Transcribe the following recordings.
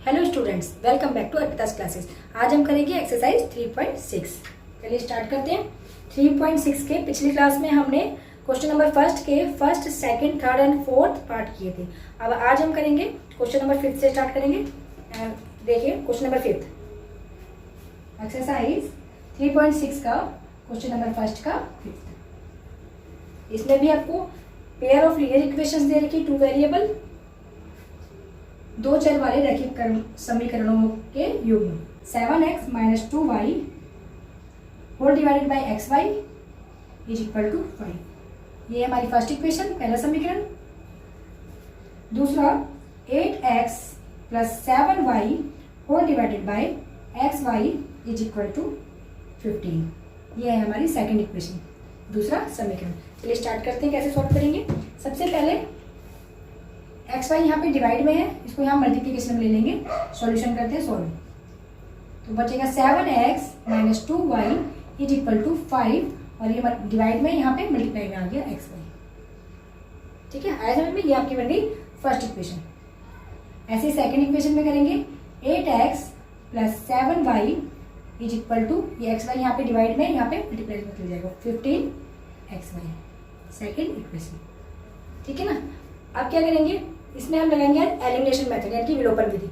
Hello students, welcome back to Arpita's classes. आज हम करेंगे एक्सरसाइज 3.6। चलिए स्टार्ट करते हैं। 3.6 के पिछली क्लास में हमने क्वेश्चन नंबर फर्स्ट के first, second, third and fourth part किए थे। अब आज हम करेंगे क्वेश्चन नंबर फिफ्थ से स्टार्ट करेंगे। देखिए क्वेश्चन नंबर फिफ्थ, एक्सरसाइज 3.6 का क्वेश्चन नंबर फर्स्ट का फिफ्थ। इसमें भी आपको पेयर ऑफ लीनियर इक्वेशंस दे रखी, टू वेरिएबल, दो चर वाले रैखिक समीकरणों के युग्म 7x - 2y whole divided by xy is equal to 5। ये हमारी फर्स्ट इक्वेशन, पहला समीकरण। दूसरा 8x + 7y whole divided by xy is equal to 15। ये है हमारी सेकंड इक्वेशन, दूसरा समीकरण। चलिए स्टार्ट करते हैं कैसे सॉल्व करेंगे। सबसे पहले एक्स वाई यहाँ पे डिवाइड में है, इसको यहाँ मल्टीप्लीकेशन में ले लेंगे। सॉल्यूशन करते हैं, सॉल्व। तो बचेगा 7x - 2y is equal to 5 और ये डिवाइड में यहाँ पे मल्टीप्लाई में आ गया एक्स वाई। ठीक है, आया समझ में। ये आपकी बन गई फर्स्ट इक्वेशन। ऐसे सेकंड इक्वेशन में करेंगे 8x + 7y is equal to, ये एक्स वाई यहाँ पे डिवाइड में, यहाँ पे मल्टीप्लाई में चल जाएगा 15xy। सेकेंड इक्वेशन, ठीक है ना। अब क्या करेंगे, इसमें हम लगाएंगे एलिमिनेशन मेथड यानी कि विलोपन विधि।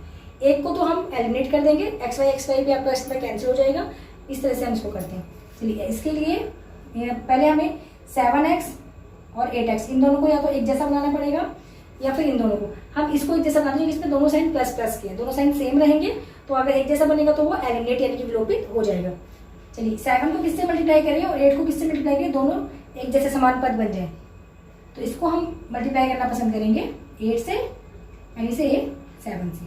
एक को तो हम एलिमिनेट कर देंगे, एक्स वाई भी आपका इसमें कैंसिल हो जाएगा। इस तरह से हम इसको करते हैं। चलिए इसके लिए पहले हमें 7x और 8x इन दोनों को या तो एक जैसा बनाना पड़ेगा या फिर इन दोनों को हम इसको एक जैसा बना देंगे। इसमें दोनों साइन प्लस प्लस के हैं, दोनों साइन सेम रहेंगे, तो अगर एक जैसा बनेगा तो वो एलिमिनेट यानी कि विलोपित हो जाएगा। चलिए 7 को किससे मल्टीप्लाई करें और 8 को किससे मल्टीप्लाई करें, दोनों एक जैसे समान पद बन जाए। तो इसको हम मल्टीप्लाई करना पसंद करेंगे 8 से यानी से 7 से।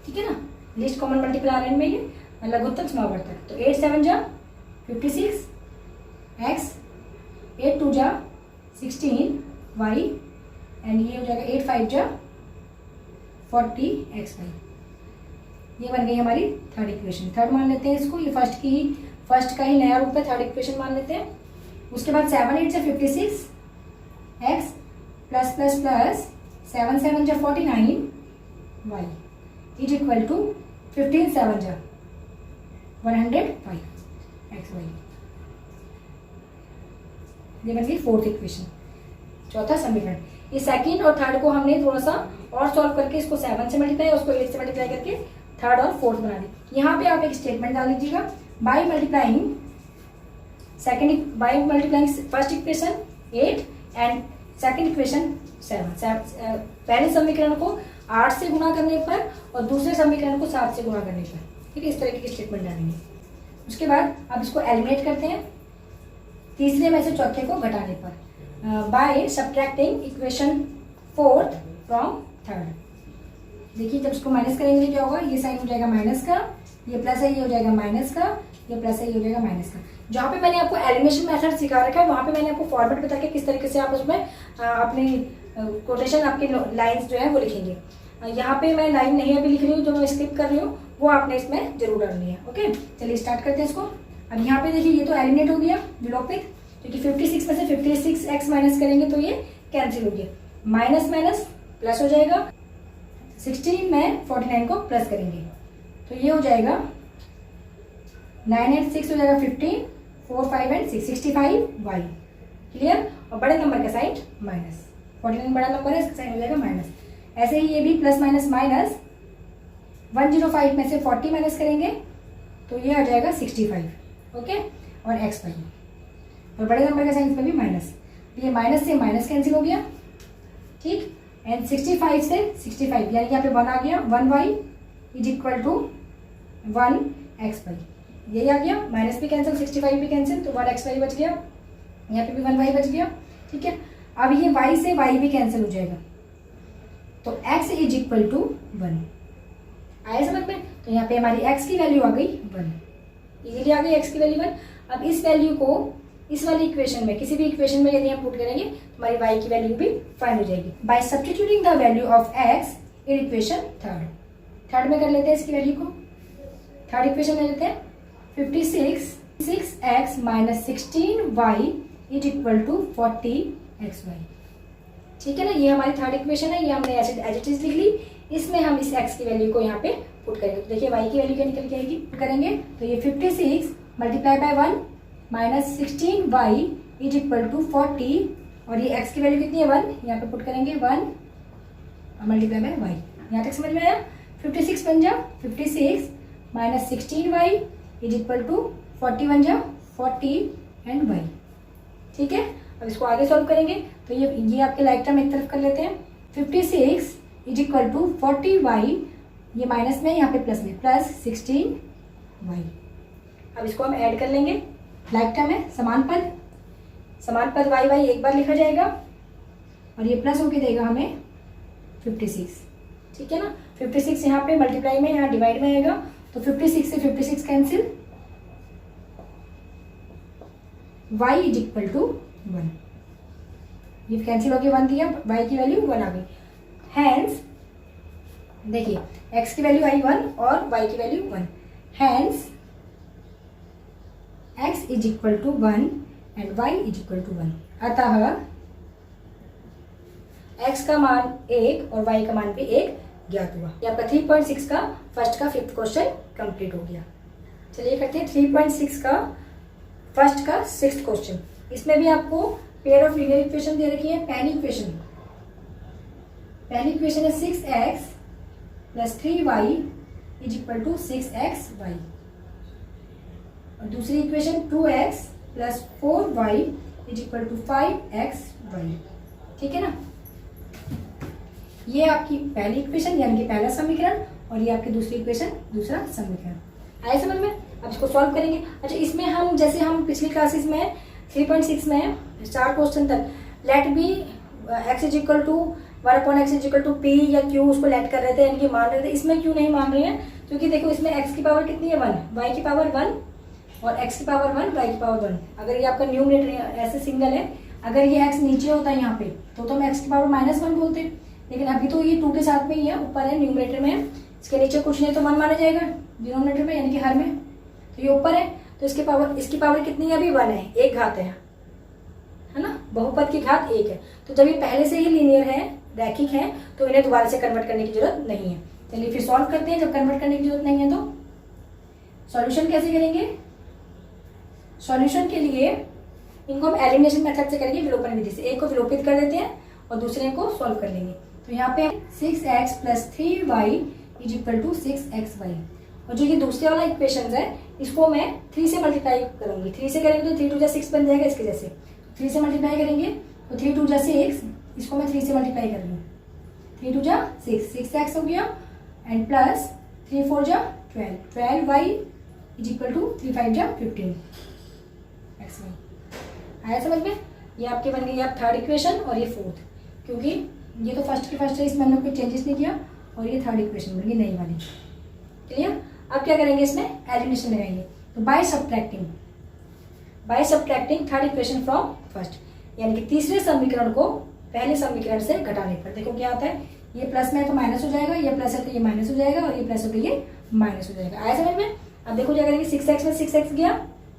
ठीक है ना। लिस्ट कॉमन मल्टीप्लाई में ये लघुत्तम समावर्तक। तो 8 7 जा 56 x, 8 2 जा 16 y एंड ये हो जाएगा 8 5 जा 40 xy। ये बन गई हमारी थर्ड इक्वेशन। थर्ड मान लेते हैं इसको, ये फर्स्ट का ही नया रूप है, थर्ड इक्वेशन मान लेते हैं। उसके बाद 7 8 से 56 x प्लस प्लस प्लस 7 7 जा 49 y इज इक्वल टू 15 7 जा 105 xy। ये बन गई फोर्थ इक्वेशन, चौथा समीकरण। ये सेकंड और थर्ड को हमने थोड़ा सा और सॉल्व करके इसको 7 से मल्टीप्लाई और उसको 8 से मल्टीप्लाई करके थर्ड और फोर्थ बना दी। यहाँ पे आप एक स्टेटमेंट डाल लीजिएगा, by multiplying first equation 8 and second equation 7। पहले समीकरण को 8 से गुणा करने पर और दूसरे समीकरण को 7 से गुणा करने पर। ठीक है, इस तरीके की स्टेटमेंट डालेंगे। उसके बाद अब इसको एलिमिनेट करते हैं तीसरे में से चौथे को घटाने पर, by subtracting equation fourth from third. देखिए जब इसको माइनस करेंगे क्या होगा, ये साइन हो जाएगा माइनस का, ये प्लस है ये हो जाएगा माइनस का, ये प्लस है ये हो जाएगा माइनस का। जहाँ पे मैंने आपको एलिमिनेशन मेथड सिखा रखा है वहाँ पे मैंने आपको फॉर्मेट बता के किस तरीके से आप उसमें अपनी कोटेशन, आपकी लाइंस जो है वो लिखेंगे। यहाँ पे मैं लाइन नहीं अभी लिख रही हूँ, जो मैं स्किप कर रही हूँ वो आपने इसमें जरूर डालनी है। ओके, चलिए स्टार्ट करते हैं इसको। अब यहाँ पे देखिए ये तो एलिमिनेट हो गया, विलोपित, क्योंकि 56 में से 56x माइनस करेंगे तो ये कैंसिल हो गया। माइनस माइनस प्लस हो जाएगा, 16 में 49 को प्लस करेंगे तो ये हो जाएगा 9 8 6 हो जाएगा 15 4 5 एंड 6 65y। क्लियर। और बड़े नंबर का साइन माइनस, 49 बड़ा नंबर है, इसका साइन हो जाएगा माइनस। ऐसे ही ये भी प्लस माइनस माइनस 105 में से 40 माइनस करेंगे तो ये आ जाएगा 65। ओके, और x वाई और बड़े नंबर का साइन इसमें भी माइनस, ये माइनस से माइनस कैंसिल हो गया। ठीक, एंड 65 से 65 यानी यहाँ पे 1 आ गया, 1y is equal to 1xy। यही आ गया, माइनस भी कैंसिल 65 भी कैंसिल, तो 1xy बच गया, यहाँ पे भी 1y बच गया। ठीक है, अब ये y से y भी कैंसिल हो जाएगा तो x इज इक्वल टू 1। आया समझ में। तो यहाँ पे हमारी x की वैल्यू आ गई 1, इजीली आ गई x की वैल्यू 1। अब इस वैल्यू को इस वाली इक्वेशन में, किसी भी इक्वेशन में यदि हम पुट करेंगे तो हमारी y की वैल्यू भी फाइंड हो जाएगी bye substituting the value of x in equation third में कर लेते हैं इसकी वैल्यू को। थर्ड इक्वेशन में लेते हैं 56 6x - 16y is equal to 40xy। ठीक है ना, ये हमारी थर्ड इक्वेशन है, ये हमने एज इट इज लिख ली। इसमें हम इस x की वैल्यू को यहाँ पे पुट करेंगे। तो देखिए y की वैल्यू क्या निकल के आएगी, करेंगे तो ये 56 multiply by 1 minus 16y is equal to 40, और ये x की वैल्यू कितनी है 1, यहाँ पे पुट करेंगे 1 और मल्टीप्लाई बाय y। यहाँ तक समझ में आया। 56 बन जा 56 minus 16y is equal to 40 बन जा 40 एंड y। ठीक है, अब इसको आगे सॉल्व करेंगे तो ये आपके लाइक टर्म एक तरफ कर लेते हैं। 56 इज इक्वल टू 40y, ये माइनस में यहाँ पे प्लस में, प्लस 16y। अब इसको हम ऐड कर लेंगे, लाइक टर्म है, समान पद y एक बार लिखा जाएगा और ये प्लस होके देगा हमें 56। ठीक है ना, 56 यहाँ पे मल्टीप्लाई में, यहाँ डिवाइड में आएगा तो 56 से 56 cancel, y is equal to 1, ये कैंसिल होके 1 दिया, y की वैल्यू 1 आ गई। हैंस देखिए x की वैल्यू आई 1 और y की value 1, hence x is equal to 1 and y is equal to 1। अतः x का मान 1 और y का मान भी 1 ज्ञात हुआ। ये आपका 3.6 का फर्स्ट का 5th क्वेश्चन कंप्लीट हो गया। चलिए करते हैं 3.6 का फर्स्ट का 6th क्वेश्चन। इसमें भी आपको पेयर ऑफ लीनियर इक्वेशन दे रखी है। पहली इक्वेशन है 6x plus 3y is equal to 6xy, और दूसरी equation 2x plus 4y is equal to 5xy। ठीक है ना, ये आपकी पहली इक्वेशन यानी कि पहला समीकरण, और ये आपकी दूसरी इक्वेशन दूसरा समीकरण। आए समझ में। अब इसको सॉल्व करेंगे। अच्छा, इसमें हम जैसे हम पिछली क्लासेस में 3.6 में 4 क्वेश्चन तक let be x is equal to 1/x is equal to p या q उसको लेट कर रहे थे, यानी कि मान रहे थे। इसमें क्यों नहीं मान रहे हैं, क्योंकि देखो इसमें x की पावर कितनी है 1, y की पावर 1 और x की पावर 1, y की पावर 1। अगर ये आपका न्यूमरेटर ऐसे सिंगल है, अगर ये x नीचे होता है यहाँ पे तो हम x की पावर -1 बोलते, लेकिन अभी तो ये 2 के साथ में ही है, ऊपर है न्यूमरेटर में, इसके नीचे कुछ नहीं तो 1 माना जाएगा डिनोमिनेटर में, यानी कि हर में। तो ये ऊपर है तो इसकी पावर कितनी है, अभी 1 है, एक घात है ना, बहुपद की घात 1 है। तो जब ये पहले से ही लीनियर है, रैखिक है, तो इन्हें दोबारा से कन्वर्ट करने की जरूरत नहीं है। चलिए फिर सॉल्व करते हैं। जब कन्वर्ट करने की जरूरत नहीं है तो सॉल्यूशन कैसे करेंगे। सॉल्यूशन के लिए इनको हम एलिमिनेशन मेथड से करेंगे, विलोपन विधि से। एक को विलोपित कर देते हैं और दूसरे को सॉल्व कर लेंगे। तो यहाँ पे 6x plus 3y is equal to 6xy, और जो ये दूसरे वाला इक्वेशन है इसको मैं 3 से मल्टीप्लाई करूंगी। 3 से करेंगे तो 3 2 6 बन जाएगा इसके जैसे। 3 से मल्टीप्लाई करेंगे तो 3 2 6, इसको मैं 3 से मल्टीप्लाई कर रही हूँ। 3 2 6, 6x हो गया, and plus 3 4 12, 12y is equal to 3 5 15 xy। आया समझ में। ये आपके बन गई आप थर्ड इक्वेशन और ये फोर्थ, क्योंकि ये तो फर्स्ट की फर्स्ट है, इसमें हमने कोई चेंजेस नहीं किया, और ये थर्ड इक्वेशन बन गई नई वाली। क्लियर। अब क्या करेंगे, इसमें एलिमिनेशन लगाएंगे। तो by subtracting third equation from first, यानी कि तीसरे समीकरण को पहले समीकरण से घटाने पर देखो क्या आता है। ये प्लस में है तो माइनस हो जाएगा, ये प्लस है तो ये माइनस हो जाएगा, और ये प्लस है तो ये माइनस हो जाएगा। आया समझ में। अब देखो क्या करेंगे, 6x में 6x गया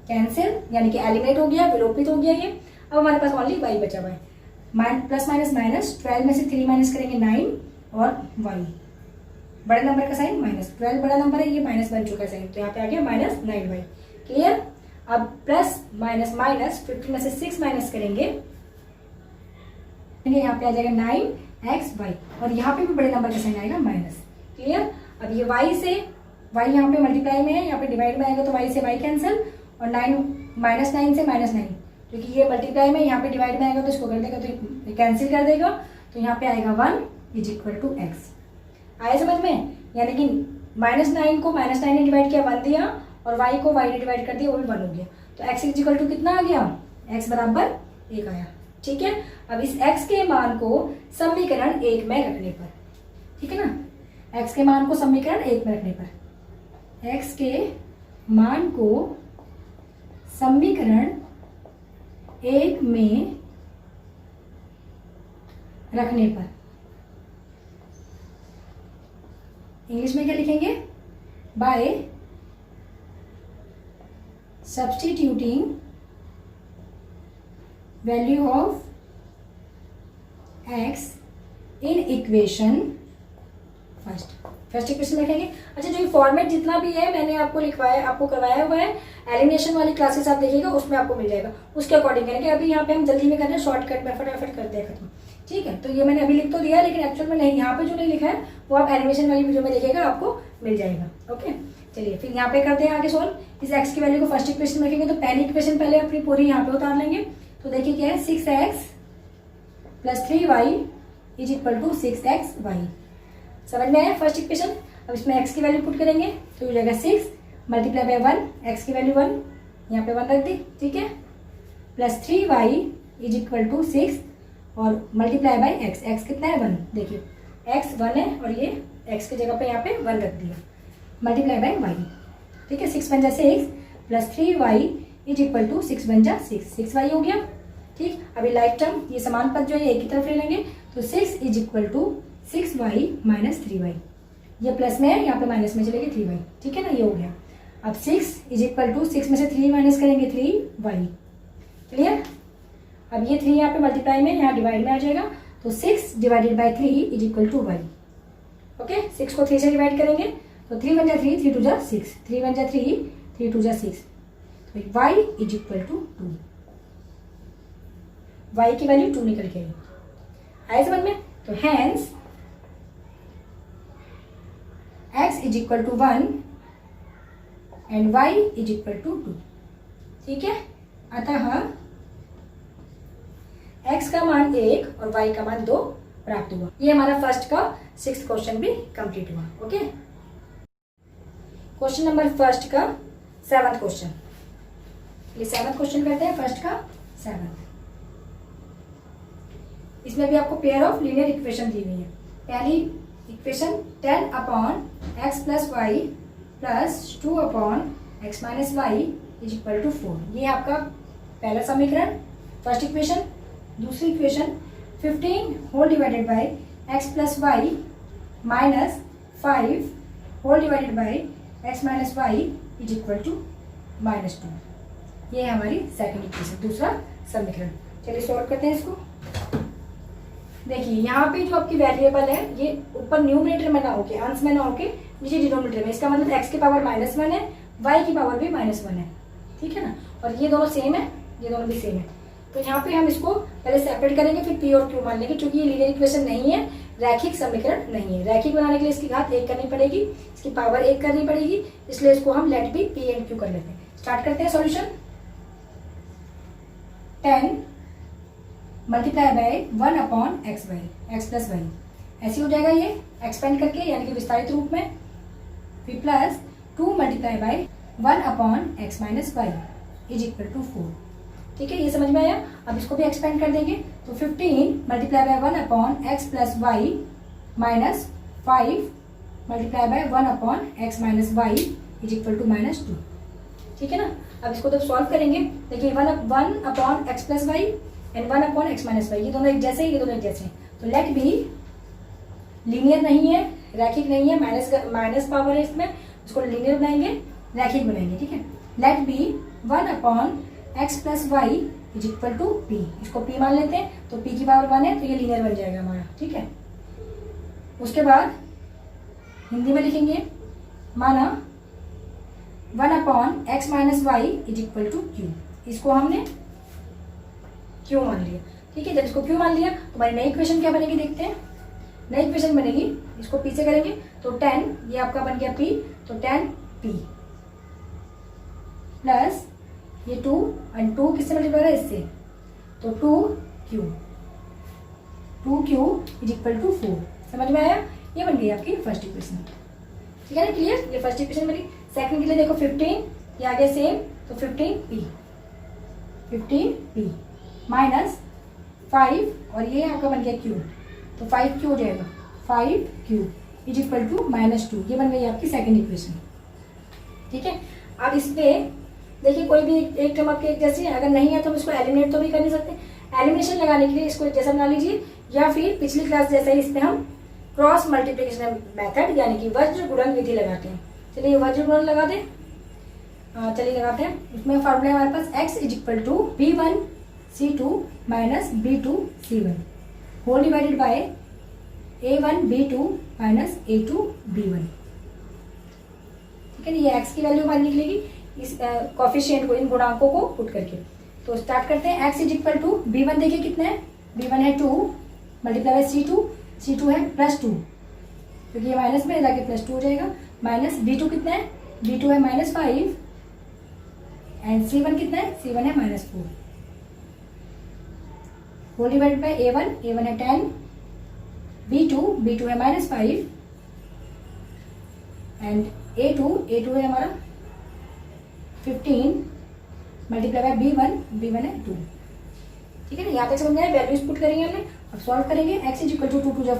कैंसिल, यानी कि एलिमिनेट हो गया, विलोपित हो गया ये। अब हमारे पास ओनली y बचा हुआ है। प्लस माइनस माइनस, 12 में से 3 माइनस करेंगे 9, और y बड़े नंबर का साइन माइनस, 12 बड़ा नंबर है, ये माइनस बन चुका है साइन, तो यहाँ पे आ गया -9y। क्लियर। अब प्लस माइनस माइनस, 15 में से 6 माइनस करेंगे, यहाँ पे आ जाएगा 9xy, और यहाँ पे भी बड़े नंबर का साइन आएगा माइनस। क्लियर। अब ये y से y यहाँ पे मल्टीप्लाई में है, यहाँ पे डिवाइड में आएगा तो y से y कैंसिल, और 9 से -9, क्योंकि ये मल्टीप्लाई में यहाँ पे डिवाइड में आएगा तो इसको कर देगा तो कैंसिल कर देगा, तो यहाँ पे आएगा 1 इज इक्वल टू x। आया समझ में। यानी कि -9 को -9 ने डिवाइड किया 1 दिया, और y को y ने डिवाइड कर दिया, वो भी 1 हो गया। तो x इज इक्वल टू कितना आ गया, x बराबर 1 आया। ठीक है। अब इस x के मान को समीकरण 1 में रखने पर, ठीक है ना, x के मान को समीकरण 1 में रखने पर, x के मान को समीकरण 1 में रखने पर, इंग्लिश में क्या लिखेंगे, bye substituting value of x in equation 5। First equation लिखेंगे। अच्छा, जो फॉर्मेट जितना भी है मैंने आपको लिखवाया, आपको करवाया हुआ है, एलिमिनेशन वाली क्लासेस आप देखिएगा, उसमें आपको मिल जाएगा, उसके अकॉर्डिंग करेंगे। अभी यहाँ पे हम जल्दी में कर रहे हैं, शॉर्टकट में फटाफट करते हैं खत्म, ठीक है। तो ये मैंने अभी लिख तो दिया, लेकिन एक्चुअल में नहीं, यहाँ पे जो नहीं लिखा है वो आप एनिमेशन वाली वीडियो में देखिएगा, आपको मिल जाएगा। ओके, चलिए फिर यहाँ पे करते हैं आगे सॉल्व। इस एक्स की वैल्यू को फर्स्ट इक्वेशन में रखेंगे, तो पहली इक्वेशन पहले अपनी पूरी यहाँ पे उतार लेंगे। तो देखिए क्या है, 6x + 3y = 6xy। समझ में आया फर्स्ट इक्वेशन। अब इसमें x की वैल्यू पुट करेंगे तो हो जाएगा 6 × 1, x की वैल्यू 1, यहाँ पे 1 रख दी, ठीक है, +3y = 6 और × x, x कितना है 1, देखिए x 1 है और ये x की जगह पे यहाँ पे 1 रख दिया, × y, ठीक है। 6 × 6 + 3y = 6 × 6, 6y हो गया, ठीक। अभी लाइक टर्म, ये समान पद जो है एक ही तरफ ले लेंगे, तो 6 = 6y - 3y, ये प्लस में है, यहाँ पे माइनस में चलेगी 3y, ठीक है ना, ये हो गया। अब 6 = 6 में से 3 माइनस करेंगे 3y, क्लियर। अब ये 3 यहाँ पे मल्टीप्लाई में, यहाँ डिवाइड में आ जाएगा, तो 6 / 3 = y। ओके, 6 को 3 से डिवाइड करेंगे तो 3 × 3, 3 × 6, 3 × 3, 3 × 6, तो y = 2, y की वैल्यू 2 निकल के आई, आए समझ में। तो हैंस x = 1 एंड y = 2, ठीक है। अतः x का मान 1 और y का मान 2 प्राप्त हुआ। ये हमारा फर्स्ट का 6th क्वेश्चन भी कंप्लीट हुआ। ओके, क्वेश्चन नंबर फर्स्ट का 7th क्वेश्चन, ये 7th क्वेश्चन करते हैं, फर्स्ट का 7th। इसमें भी आपको पेयर ऑफ लीनियर इक्वेशन दी हुई है। पहली equation 10/x + y + 2/x - y = 4, ये आपका पहला समीकरण, फर्स्ट इक्वेशन। दूसरी equation 15 whole divided by x + y -5 whole divided by x - y = -2, ये है हमारी सेकंड इक्वेशन, दूसरा समीकरण। चलिए सॉल्व करते हैं इसको। देखिए यहाँ पे जो आपकी वेरिएबल है ये ऊपर न्यूमरेटर में ना होके, अंश में ना होके नीचे डिनोमिनेटर में, इसका मतलब x की पावर -1 है, y की पावर भी -1 है, ठीक है ना। और ये दोनों सेम है, ये दोनों भी सेम है, तो यहाँ पे हम इसको पहले सेपरेट करेंगे, फिर p और q मान लेंगे। क्योंकि ये लीनियर इक्वेशन नहीं है, रैखिक समीकरण नहीं है, रैखिक बनाने के लिए इसकी घात 1 करनी पड़ेगी, इसकी पावर 1 करनी पड़ेगी, इसलिए इसको हम let be p and q कर लेते हैं। स्टार्ट करते हैं सॉल्यूशन। 10 × 1/xy, x + y, ऐसे हो जाएगा ये एक्सपेंड करके, यानी कि विस्तारित रूप में, फिर प्लस 2 × 1/x - y = 4, ठीक है, ये समझ में आया। अब इसको भी एक्सपेंड कर देंगे, तो 15 × 1/x + y - 5 × 1/x - y = -2, ठीक है ना। अब इसको जब सॉल्व करेंगे, देखिए 1/x + y and 1/x - y, ये दोनों एक जैसे ही, ये दोनों एक जैसे हैं, तो लेट बी लीनियर नहीं है, रैखिक नहीं है, माइनस पावर है इसमें, इसको लीनियर बनाएंगे, रैखिक बनाएंगे, ठीक है। Let be 1/x + y = p, इसको p मान लेते हैं, तो p की पावर 1 है, तो ये लीनियर बन जाएगा हमारा, ठीक है। उसके बाद हिंदी में लिखेंगे, माना 1/x - y = q, इसको हमने q मान लिया, ठीक है। जब इसको q मान लिया तो हमारी नई इक्वेशन क्या बनेगी, देखते हैं। नई इक्वेशन बनेगी, इसको p से करेंगे, तो 10, ये आपका बन गया p, तो 10p प्लस ये 2 एंड 2 किससे मल्टीप्लाई है, इससे, तो 2q = 4, समझ में आया। ये बन गई आपकी फर्स्ट इक्वेशन, ठीक है ना, क्लियर। ये फर्स्ट इक्वेशन बनी। सेकंड के लिए देखो 15, ये आ गया सेम, तो 15p -5 और ये आपका बन गया q, तो 5q हो जाएगा, 5q = -2, ये बन गई आपकी सेकंड इक्वेशन, ठीक है। अब इसमें देखिए कोई भी एक टर्म आपके एक जैसी है, अगर नहीं है तो हम इसको एलिमिनेट तो भी कर नहीं सकते। एलिमिनेशन लगाने के लिए इसको जैसा बना लीजिए, या फिर पिछली क्लास जैसा ही इसमें हम क्रॉस मल्टीप्लिकेशन मेथड यानी कि वज्र गुणन विधि लगाते हैं। चलिए वज्र गुणन लगा दें, चलिए लगाते हैं। उसमें फॉर्मूला हमारे पास x = b1c2 - b2c1 whole divided by A1B2 minus A2B1। ठीक है ना, ये x की वैल्यू हमारी निकलेगी इस कोफिशिएंट को, इन गुणांकों को पुट करके। तो स्टार्ट करते हैं। x is equal to B1 देखिए कितना है, B1 है 2 मल्टीप्लाई बाय C2 है +2, क्योंकि ये माइनस में जाके +2 हो जाएगा। माइनस B2 कितना है, B2 है -5 एंड C1 कितना है, C1 है -4 होल डिवाइडेड बाय A1 है 10, B2 है -5 एंड A2 है हमारा 15 मल्टीप्लाई बाय B1 है 2। ठीक है ना, यहाँ तक समझ में आया। वैल्यूज पुट करेंगे हमने, अब सॉल्व करेंगे। x is equal to 2 two जा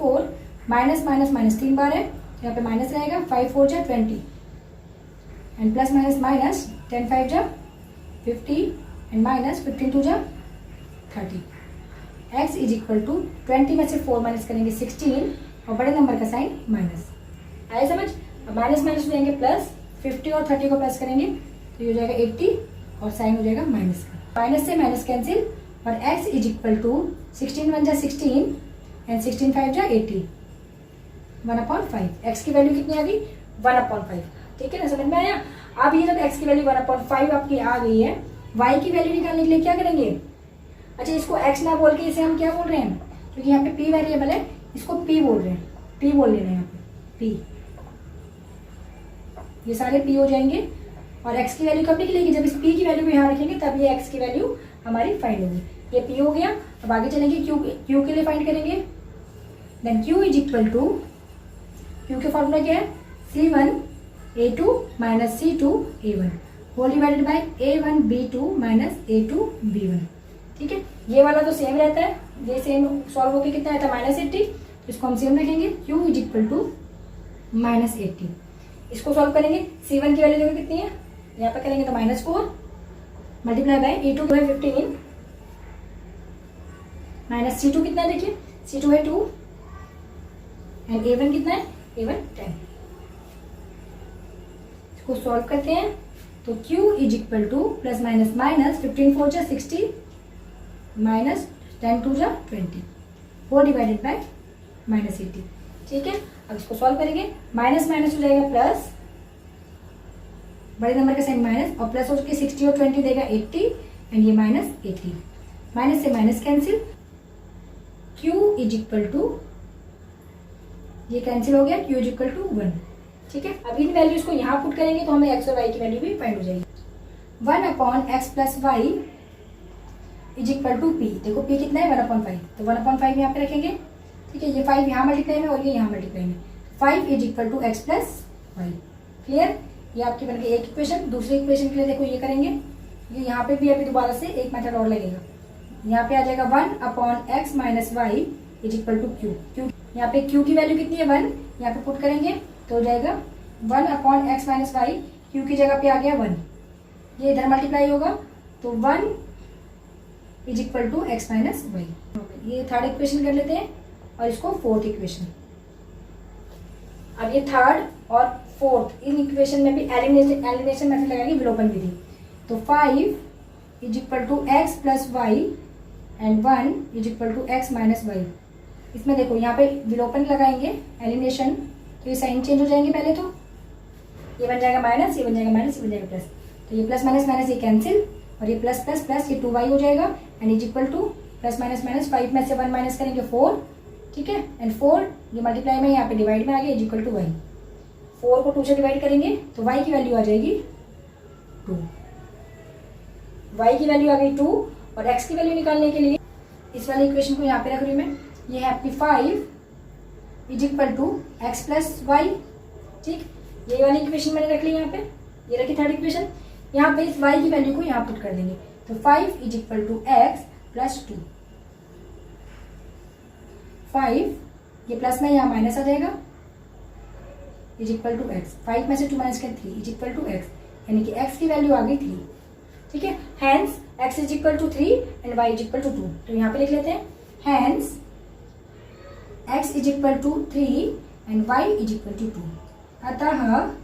4 माइनस माइनस माइनस 3 बार है, यहाँ पे माइनस रहेगा। 5 4 जा 20 एंड प्लस माइनस माइनस 10 5 जा 50 एंड माइनस 15 2 जा 30। x इज इक्वल टू 20 में से 4 माइनस करेंगे 16 और बड़े नंबर का साइन माइनस। आया समझ? अब माइनस माइनस हो जाएंगे प्लस, 50 और 30 को प्लस करेंगे तो ये हो जाएगा 80 और साइन हो जाएगा माइनस का। माइनस से माइनस कैंसिल और x इज इक्वल टू 16 1 जा 16 एंड 16 5 जा 80 1/5। x की वैल्यू कितनी आ गई, 1/5। ठीक है ना, समझ में आया? अब ये जब x की वैल्यू 1/5 आपकी आ गई है, y की वैल्यू निकालने के लिए क्या करेंगे? अच्छा, इसको x ना बोल के इसे हम क्या बोल रहे हैं, क्योंकि यहाँ पे p वेरिएबल है, इसको p बोल रहे हैं, p बोल ले रहे हैं यहाँ पे p। ये सारे p हो जाएंगे और x की वैल्यू कब निकलेगी, जब इस p की वैल्यू को यहाँ रखेंगे तब ये x की वैल्यू हमारी फाइंड होगी। ये p हो गया। अब आगे चलेंगे, q के लिए फाइंड करेंगे। Then q is equal to, q के फॉर्मूला क्या है, C1 A2 minus C2 A1 whole divided by A1 B2 minus A2 B1। ठीक है, ये वाला तो सेम रहता है, ये सेम सॉल्व होकर कितना आता है -80, इसको हम सेम रखेंगे। q is equal to -80। इसको सॉल्व करेंगे, C1 की वैल्यू देखो कितनी है, यहाँ पे करेंगे तो -4 मल्टीप्लाई बाय A2 है 15 माइनस C2 कितना है, देखिए C2 है 2 एंड A1 कितना है, A1 10। इसको सॉल्व करते हैं तो q is equal two plus minus minus 15 4 जा 60 माइनस 10 2 जा 20 4 डिवाइडेड बाय -80। ठीक है, अब इसको सॉल्व करेंगे। माइनस माइनस हो जाएगा प्लस, बड़े नंबर का साइन माइनस और प्लस हो चुके 60 और 20 देगा 80 एंड ये -80। माइनस से minus cancel, q is equal to, ये कैंसिल हो गया, q इज इक्वल टू 1। ठीक है, अब इन वैल्यूज को यहाँ पुट करेंगे तो हमें x और y की वैल्यू भी फाइंड हो जाएगी। 1/x plus y is equal to p। देखो p कितना है, 1/5, तो 1/5 यहाँ पे रखेंगे। ठीक है, ये 5 यहाँ मल्टीप्लाई में और ये यहाँ मल्टीप्लाई में। 5 is equal to x plus y. Clear? ये आपकी बन गई एक इक्वेशन। दूसरी इक्वेशन के लिए देखो ये करेंगे, ये यहाँ पे भी अभी दोबारा से एक मेथड और लगेगा। यहाँ पे आ जाएगा 1/x minus y is equal to q। यहाँ पे q की वैल्यू कितनी है, 1, यहाँ पे पुट करेंगे तो हो जाएगा 1/x माइनस वाई, q की जगह पे आ गया 1, ये इधर मल्टीप्लाई होगा तो 1 is equal to x minus y. ये थर्ड इक्वेशन कर लेते हैं और इसको फोर्थ इक्वेशन। अब ये थर्ड और फोर्थ, इन इक्वेशन में भी एलिमिनेशन मेथड लगाएंगे, विलोपन विधि। तो 5 is equal to x plus y and 1 is equal to x minus y. इसमें देखो यहाँ पे विलोपन लगाएंगे, एलिमिनेशन, तो ये साइन चेंज हो जाएंगे। पहले तो ये बन जाएगा माइनस, ये बन जाएगा माइनस, ये बन जाएगा प्लस, तो ये प्लस माइनस माइनस ये कैंसिल और ये प्लस प्लस प्लस ये 2y हो जाएगा and is equal two plus minus minus 5 में से 1 माइनस करेंगे 4। ठीक है, एंड 4 ये मल्टीप्लाई में यहाँ पे डिवाइड में आ गया, इज इक्वल टू y। 4 को 2 से डिवाइड करेंगे तो y की वैल्यू आ जाएगी 2। y की वैल्यू आ गई 2 और x की वैल्यू निकालने के लिए इस वाले इक्वेशन को यहाँ पे रख रही हूँ मैं। ये है आपकी 5 is equal to x plus y. ठीक, ये वाली इक्वेशन मैंने रख ली यहाँ पे, ये रखी थर्ड इक्वेशन। यहाँ पे इस y की वैल्यू को यहाँ पुट कर देंगे तो 5 is equal to x plus 2। 5 ये प्लस में यहाँ माइनस आ जाएगा, इज इक्वल टू x। 5 में से 2 माइनस कर 3 इज इक्वल टू x, यानी कि x की वैल्यू आ गई 3। ठीक है, hence x is equal to 3 and y is equal to 2। तो यहाँ पे लिख लेते हैं hence x is equal to 3 and y is equal to 2। अतः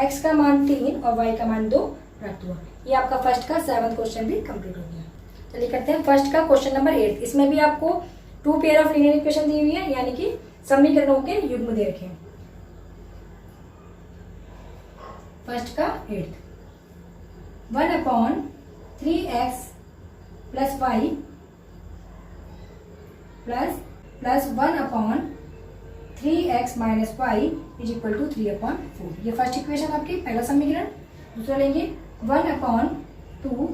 x का मान 3 और y का मान 2 प्राप्त हुआ। ये आपका फर्स्ट का 7वां क्वेश्चन भी कंप्लीट हो गया। चलिए करते हैं फर्स्ट का क्वेश्चन नंबर 8। इसमें भी आपको 2 पेयर ऑफ लीनियर इक्वेशन दी हुई है, यानी कि समीकरणों के युग्म दे रखे हैं। फर्स्ट का 8 1/3x plus y plus 1/3x minus y is equal to 3/4। ये फर्स्ट इक्वेशन आपकी, पहला समीकरण। दूसरा लेंगे 1/2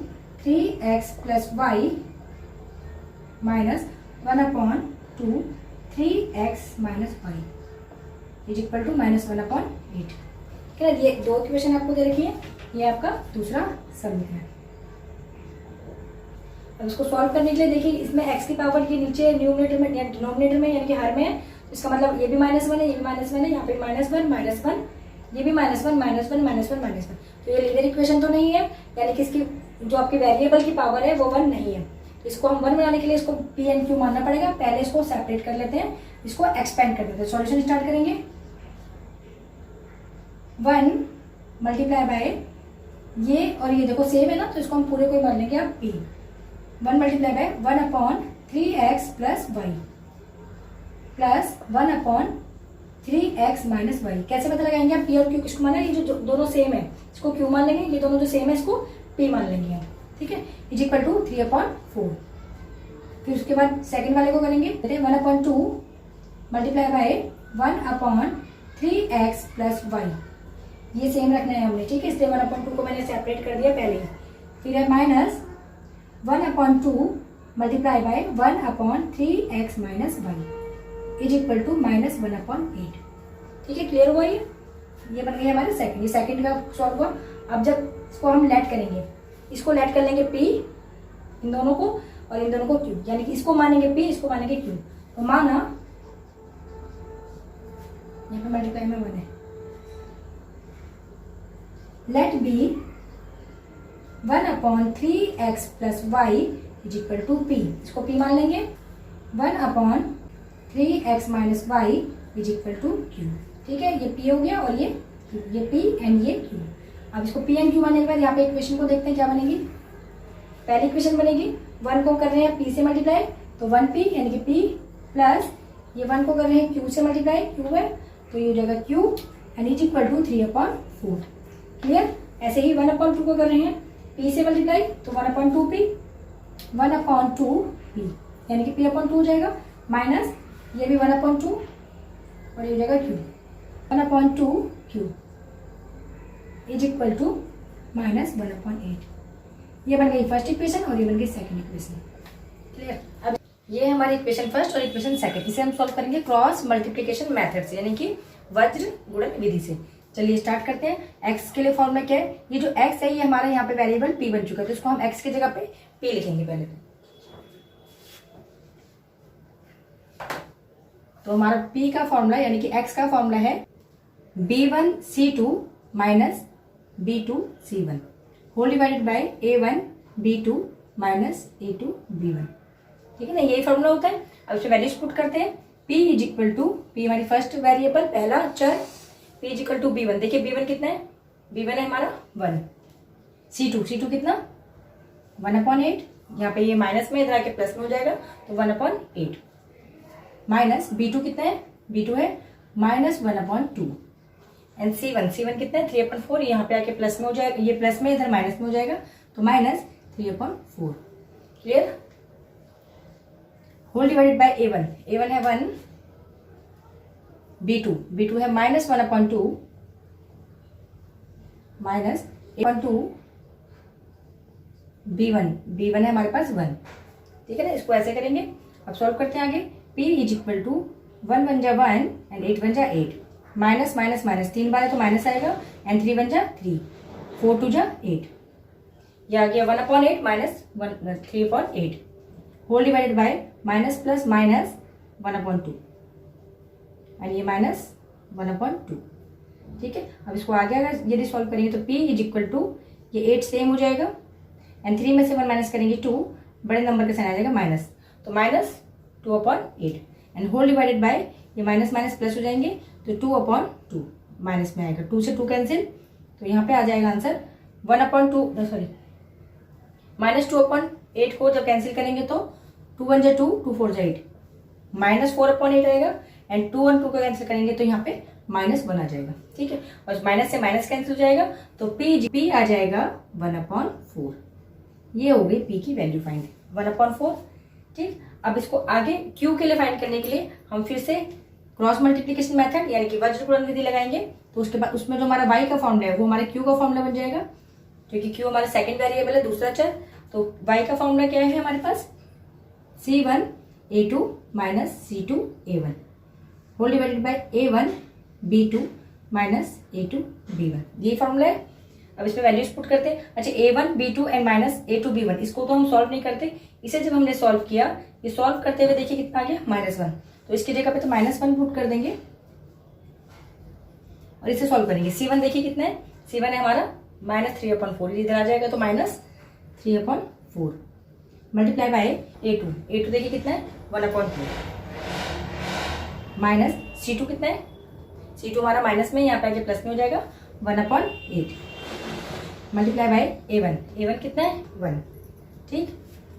3x plus y minus 1/2 3x minus y is equal to -1/8। ठीक है, ये दो इक्वेशन आपको दे रखी है। ये आपका दूसरा समीकरण। अब इसको सॉल्व करने के लिए देखिए, इसमें x की पावर के नीचे न्यूमरेटर में या डिनोमिनेटर में यानी कि हर में है, इसका मतलब ये भी -1 है, ये भी -1 है, यहाँ पे -1 -1, ये भी -1 -1 -1 -1। तो ये लीनियर इक्वेशन तो नहीं है, यानी कि इसकी जो आपकी वेरिएबल की पावर है वो 1 नहीं है। इसको हम 1 बनाने के लिए इसको p एंड q मानना पड़ेगा। पहले इसको सेपरेट कर लेते हैं, इसको एक्सपेंड कर देते हैं। सॉल्यूशन स्टार्ट करेंगे। 1 मल्टीप्लाई बाय ये और ये देखो सेम है ना, तो इसको हम पूरे को ही मान लेंगे अब p। 1 multiply by 1/3x plus y plus 1/3x minus y। कैसे पता लगाएंगे आप? p और q किसको माना है? ये जो दोनों सेम है इसको q मान लेंगे, ये दोनों जो सेम है इसको p मान लेंगे हम। ठीक है, इज इक्वल टू 3/4। फिर उसके बाद सेकंड वाले को करेंगे 1/2 multiply by 1/3x plus y। ये सेम रखना है हमने, ठीक है, इसलिए 1/2 को मैंने सेपरेट कर दिया पहले ही। फिर है minus 1/2 multiply by 1/3x minus y is equal to -1/8। ठीक है, क्लियर हुआ ये बन गया हमारे सेकंड। ये सेकंड का सॉल्व हुआ। अब जब इसको हम लेट करेंगे, इसको लेट कर लेंगे p इन दोनों को और इन दोनों को q, यानी कि इसको मानेंगे p, इसको मानेंगे q। तो माना यहाँ पे मल्टीप्लाई में 1 है। Let be 1/3x plus y is equal to p। इसको p मान लेंगे। 1/3x minus y is equal to q। ठीक है, ये p हो गया और ये p एंड ये q। अब इसको p एंड q मानने के बाद यहाँ पे इक्वेशन को देखते हैं क्या बनेगी। पहली इक्वेशन बनेगी 1 को कर रहे हैं p से मल्टीप्लाई, तो 1p यानी कि p प्लस ये 1 को कर रहे हैं q से मल्टीप्लाई, q है, तो ये हो जाएगा q and is equal to 3/4। Clear. ऐसे ही 1/2 को कर रहे हैं p से मल्टीप्लाई, तो 1/2p 1/2p यानी कि p/2 हो जाएगा, माइनस ये भी 1/2 और ये हो जाएगा q 1/2q is equal to -1/8। ये बन गई फर्स्ट इक्वेशन और ये बन गई सेकंड इक्वेशन। क्लियर। अब ये हमारी इक्वेशन फर्स्ट और इक्वेशन सेकंड, इसे हम सॉल्व करेंगे क्रॉस मल्टीप्लिकेशन मेथड से, यानी कि वज्र गुणन विधि से। चलिए स्टार्ट करते हैं। x के लिए फॉर्मूला क्या है? ये जो x है ये हमारा यहाँ पे वेरिएबल p बन चुका है, तो इसको हम x की जगह पे p लिखेंगे पहले तो हमारा p का फॉर्मूला यानी कि x का फॉर्मूला है b1c2 minus b2c1 whole divided by a1b2 minus a2b1। ठीक है ना, यही फॉर्मूला होता है। अब इसमें वैल्यूज पुट करते हैं। p is equal to, p हमारी फर्स्ट वेरिएबल पहला चर, p is equal to b1। देखिए b1 कितना है? b1 है हमारा 1। c2 कितना? 1/8। यहाँ पे ये माइनस में, इधर आके प्लस में हो जाएगा, तो 1/8 माइनस b2 कितना है? b2 है -1/2 एंड c1 कितना है? 3/4। यहाँ पे आके प्लस में हो जाएगा, ये प्लस में, इधर माइनस में हो जाएगा, तो -3/4। Clear. Whole divided by a1 है 1, b2 है -1/2 माइनस a/2 b1 है हमारे पास 1। ठीक है ना, इसको ऐसे करेंगे। अब सॉल्व करते हैं आगे। p इज इक्वल टू 1 1 जा 1 एंड 8 1 जा 8, माइनस माइनस माइनस 3 बार है तो माइनस आएगा, एंड 3 1 जा 3, 4 2 जा 8, यह आ गया 1/8 minus 3/8 whole divided by minus plus minus 1/2 and ये माइनस 1/2। ठीक है, अब इसको आगे अगर यदि सॉल्व करेंगे तो p इज इक्वल टू, ये 8 सेम हो जाएगा एंड 3 में से 1 माइनस करेंगे 2, बड़े नंबर का साइन आ जाएगा माइनस, तो minus 2/8 and whole divided by, ये माइनस माइनस प्लस हो जाएंगे, तो 2/2 माइनस में आएगा, 2 से 2 कैंसिल, तो यहाँ पे आ जाएगा आंसर -2/8 को जब कैंसिल करेंगे तो 2 1 जा 2, 2 4 जा 8, -4/8 आएगा एंड 2 और 2 को कैंसिल करेंगे तो यहाँ पे -1 आ जाएगा। ठीक है, और माइनस से माइनस कैंसिल हो जाएगा तो P आ जाएगा 1/4। ये हो गई P की वैल्यू फाइंड 1/4। ठीक, अब इसको आगे Q के लिए फाइंड करने के लिए हम फिर से क्रॉस मल्टीप्लीकेशन मेथड यानी कि वज्र गुणन विधि लगाएंगे। तो उसके बाद उसमें जो हमारा y का फॉर्मूला है वो हमारे Q का फॉर्मूला बन जाएगा, क्योंकि Q हमारा सेकंड वेरिएबल है, दूसरा चर। तो y का फॉर्मूला क्या है हमारे पास, C1a2 C2a1 whole divided by A1b2 A2b1, ये फॉर्मूला है। अब इसमें वैल्यूज पुट करते हैं। अच्छा, A1b2 एंड -A2b1 इसको तो हम सॉल्व नहीं करते, इसे जब हमने सॉल्व किया, ये सॉल्व करते हुए देखिए कितना आ गया -1, तो इसकी जगह पे तो -1 पुट कर देंगे और इसे सॉल्व करेंगे। C1 देखिए कितना है, C1 है हमारा -3/4, इधर आ जाएगा तो -3/4 मल्टीप्लाई बाय A2 देखिए कितना है 1/2 माइनस C2 कितना है, C2 हमारा माइनस में, यहाँ पे आके प्लस में हो जाएगा 1/8 मल्टीप्लाई बाय A1 कितना है 1। ठीक,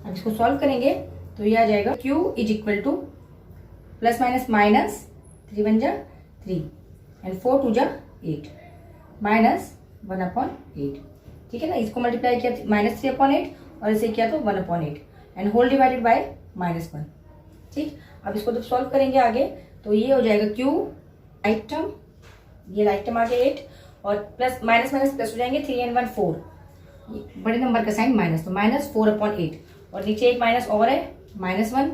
अब इसको सॉल्व करेंगे तो ये आ जाएगा Q is equal two plus minus 3 1 जा 3 एंड 4 2 जा 8 -1/8। ठीक है ना, इसको मल्टीप्लाई किया -3/8 और इसे किया तो 1/8 एंड होल डिवाइडेड बाय -1। ठीक, अब इसको जब सॉल्व करेंगे आगे तो ये हो जाएगा Q राइट टर्म, ये राइट टर्म आ गया 8 और प्लस माइनस प्लस हो जाएंगे 3 and 1 4, बड़े नंबर का साइन माइनस, तो -4/8 और नीचे एक माइनस और है -1।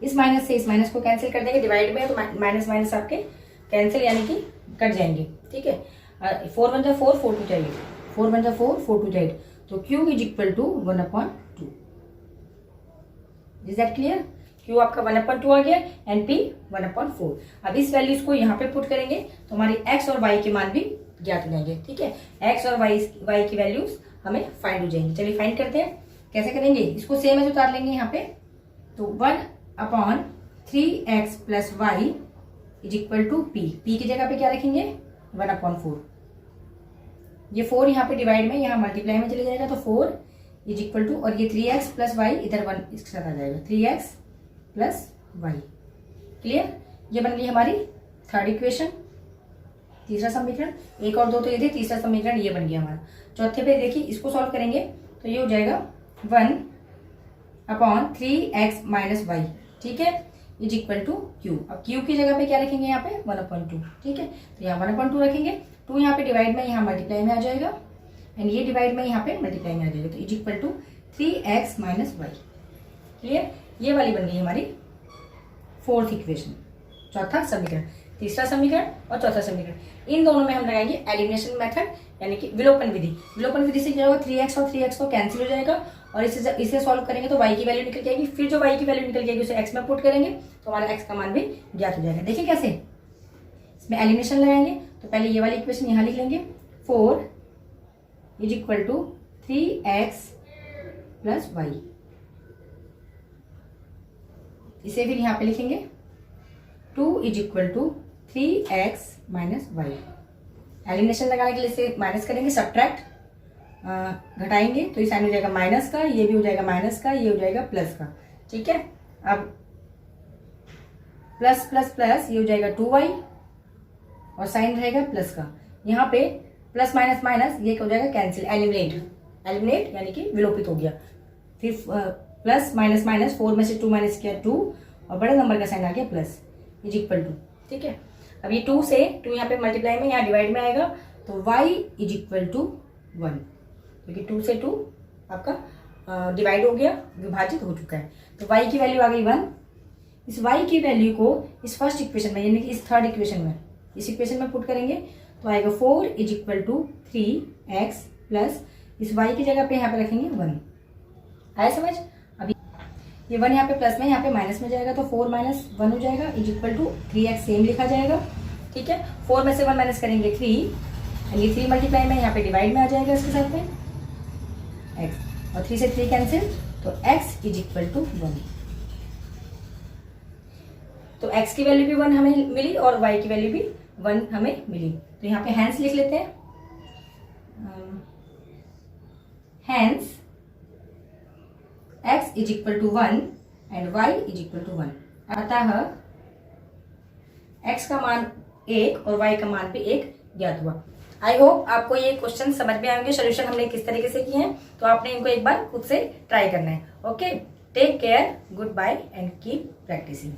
इस माइनस से इस माइनस को कैंसिल कर देंगे, डिवाइड में है तो माइनस आपके कैंसिल यानी कि कट जाएंगे। ठीक है, 4 1 जा 4 4 2 जा 8, 4 1 जा 4 4 2 जा 8, तो Q is equal to 1/2। Is that clear? Q आपका 1/2 आ गया एंड P 1/4। अब इस वैल्यूज को यहाँ पे पुट करेंगे तो हमारी x और y के मान भी ज्ञात हो जाएंगे। ठीक है, x और y की वैल्यूज हमें फाइंड हो जाएंगी। चलिए फाइंड करते हैं, कैसे करेंगे, इसको सेम एज उतार लेंगे यहाँ पे। तो 1/3x + y is equal to P की जगह पे क्या रखेंगे 1/4। ये 4 यहाँ पे डिवाइड में, यहाँ मल्टीप्लाई में चले जाएगा तो 4 इज इक्वल टू, और ये 3x + y इधर 1 इसके साथ आ जाएगा 3x + y। क्लियर? ये बन गई हमारी थर्ड इक्वेशन, तीसरा समीकरण। एक और दो तो ये थे, तीसरा समीकरण ये बन गया हमारा। चौथे पे देखिए, इसको सॉल्व करेंगे तो ये हो जाएगा 1/3x - y। ठीक है, इज इक्वल टू Q। अब Q की जगह पे क्या रखेंगे यहाँ पे 1/2। ठीक है, तो यहाँ 1/2 रखेंगे, 2 यहाँ पे डिवाइड में, यहाँ मल्टीप्लाई में आ जाएगा एंड ये डिवाइड में यहाँ पे मल्टीप्लाई में आ जाएगा, तो is equal to 3x - y। Clear? ये वाली बन गई हमारी फोर्थ इक्वेशन, चौथा समीकरण। तीसरा समीकरण और चौथा समीकरण, इन दोनों में हम लगाएंगे एलिमिनेशन मेथड यानी कि विलोपन विधि। विलोपन विधि से क्या होगा, 3x और 3x को कैंसिल हो जाएगा और इसे सॉल्व करेंगे तो y की वैल्यू निकल जाएगी। फिर जो y की वैल्यू निकल जाएगी उसे x में पुट करेंगे तो हमारा x का मान भी ज्ञात हो जाएगा। देखिए कैसे इसमें एलिमिनेशन लगाएंगे, तो पहले ये वाली इक्वेशन यहाँ लिख लेंगे, 4 is equal to 3x + y। इसे फिर यहाँ पे लिखेंगे 2 is equal to 3x - y। Elimination लगाने के लिए इसे माइनस करेंगे, सब्ट्रैक्ट घटाएंगे तो ये साइन हो जाएगा माइनस का, ये भी हो जाएगा माइनस का, ये हो जाएगा प्लस का। ठीक है, अब प्लस प्लस प्लस ये हो जाएगा 2y और साइन रहेगा प्लस का। यहाँ पे प्लस माइनस माइनस ये हो जाएगा कैंसिल, एलिमिनेट यानी कि विलोपित हो गया। फिर प्लस माइनस माइनस 4 में से 2 माइनस किया 2 और बड़े नंबर का साइन आ गया प्लस, इज इक्वल टू। ठीक है, अब ये 2 से 2 यहाँ पे मल्टीप्लाई में, यहाँ डिवाइड में आएगा तो y इज इक्वल टू 1, क्योंकि 2 से 2 आपका डिवाइड हो गया, विभाजित हो चुका है, तो y की वैल्यू आ गई 1। इस y की वैल्यू को इस फर्स्ट इक्वेशन में यानी कि इस थर्ड इक्वेशन में, इस इक्वेशन में पुट करेंगे तो आएगा 4 is equal to 3x plus इस y की जगह पे यहाँ पे रखेंगे 1। आया समझ? अभी ये 1 यहाँ पे प्लस में, यहाँ पे माइनस में जाएगा तो 4 - 1 हो जाएगा, is equal to 3x same लिखा जाएगा। ठीक है, 4 में से 1 माइनस करेंगे 3 एंड ये 3 मल्टीप्लाई में यहाँ पे डिवाइड में आ जाएगा इसके साथ में x, और 3 से 3 कैंसिल तो x इज इक्वल टू 1। तो x की वैल्यू भी 1 हमें मिली और y की वैल्यू भी 1 हमें मिली। तो यहाँ पे हैंस लिख लेते हैं, hence x is equal to 1 and y is equal to 1। अतः x का मान 1 और y का मान भी 1 ज्ञात हुआ। आई होप आपको ये क्वेश्चन समझ में आएंगे, सोल्यूशन हमने किस तरीके से किए हैं, तो आपने इनको एक बार खुद से ट्राई करना है। Okay, take care, goodbye and keep practising.